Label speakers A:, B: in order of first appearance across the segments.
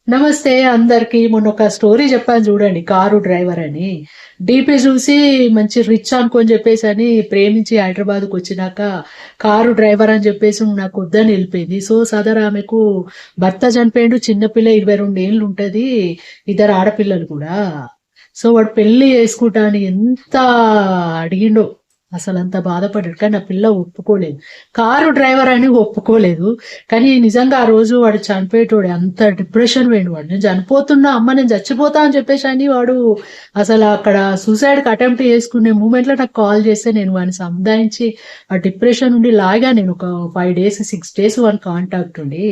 A: నమస్తే అందరికి. మొన్న ఒక స్టోరీ చెప్పాను చూడండి, కారు డ్రైవర్ అని. డీపీ చూసి మంచి రిచ్ అనుకొని చెప్పేసి అని ప్రేమించి హైదరాబాద్కు వచ్చినాక కారు డ్రైవర్ అని చెప్పేసి నాకు వద్దని వెళ్ళిపోయింది. సో సదరు ఆమెకు భర్త చనిపోయిండు, చిన్నపిల్ల 22 ఏళ్ళు ఉంటది, ఇద్దరు ఆడపిల్లలు కూడా. సో వాడు పెళ్లి చేసుకుంటా అని ఎంత అడిగిండో, అసలు అంత బాధపడ్డాడు. కానీ నా పిల్ల ఒప్పుకోలేదు, కారు డ్రైవర్ అని ఒప్పుకోలేదు. కానీ నిజంగా ఆ రోజు వాడు చనిపోయేటోడు, అంత డిప్రెషన్ పోయిండు వాడు. నేను చనిపోతున్నా అమ్మ, నేను చచ్చిపోతా అని చెప్పేసి అని వాడు అసలు అక్కడ సూసైడ్కి అటెంప్ట్ చేసుకునే మూమెంట్లో నాకు కాల్ చేస్తే నేను వాడిని సముదాయించి ఆ డిప్రెషన్ నుండి లాగా నేను ఒక 5 days 6 days వాడిని కాంటాక్ట్ ఉండి.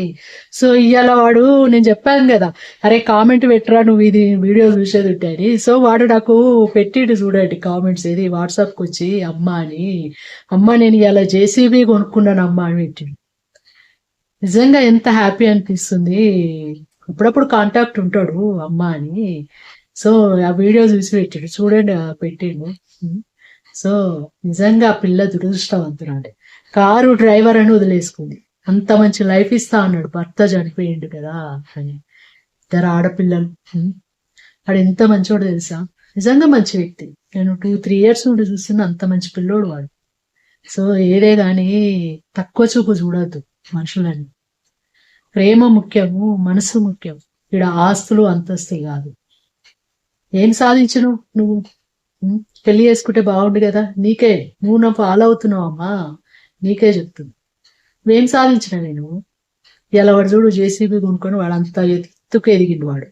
A: సో ఇవాళ వాడు, నేను చెప్పాను కదా, అరే కామెంట్ పెట్టరా నువ్వు ఇది వీడియో చూసేది ఉంటాయని. సో వాడు నాకు పెట్టిడు చూడండి కామెంట్స్, ఇది వాట్సాప్కి వచ్చి అమ్మ అని, అమ్మ నేను ఇలా జేసీబీ కొనుక్కున్నాను అమ్మ అని పెట్టిండు. నిజంగా ఎంత హ్యాపీ అనిపిస్తుంది. అప్పుడప్పుడు కాంటాక్ట్ ఉంటాడు అమ్మ అని. సో ఆ వీడియో చూసి పెట్టిండు చూడండి, పెట్టిండు. సో నిజంగా ఆ పిల్ల దురదృష్టవంతురాలే, కారు డ్రైవర్ అని వదిలేసుకుంది. అంత మంచి లైఫ్ ఇస్తా అన్నాడు, భర్త చనిపోయిండు కదా అని. ఇద్దరు ఆడపిల్లలు. వాడు ఎంత మంచోడు తెలుసా, నిజంగా మంచి వ్యక్తి. నేను 2-3 years నుండి చూస్తున్న, అంత మంచి పిల్లోడు వాడు. సో ఏదే గాని తక్కువ చూపు చూడద్దు మనుషులని. ప్రేమ ముఖ్యము, మనసు ముఖ్యం. ఇక్కడ ఆస్తులు అంతస్తులు కాదు. ఏం సాధించను నువ్వు? పెళ్లి చేసుకుంటే బాగుండు కదా నీకే. నువ్వు నా ఫాలో అవుతున్నావు అమ్మా, నీకే చెప్తుంది. నువ్వేం సాధించిన నేను? ఇలా వాడు చూడు, జేసీబీ కొనుక్కొని వాడు అంత ఎత్తుకు ఎదిగిండు వాడు.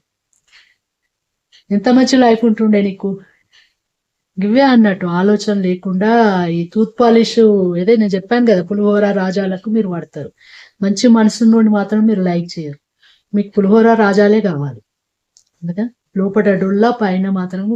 A: ఎంత మంచి లైఫ్ ఉంటుండే నీకు. గివ్వే అన్నట్టు ఆలోచన లేకుండా ఈ టూత్ పాలిష్ ఏదే నేను చెప్పాను కదా, పులిహోర రాజాలకు మీరు వాడతారు. మంచి మనసు నుండి మాత్రం మీరు లైక్ చేయరు. మీకు పులిహోర రాజాలే కావాలి, అందుకే లోపల డొల్లా, పైన మాత్రం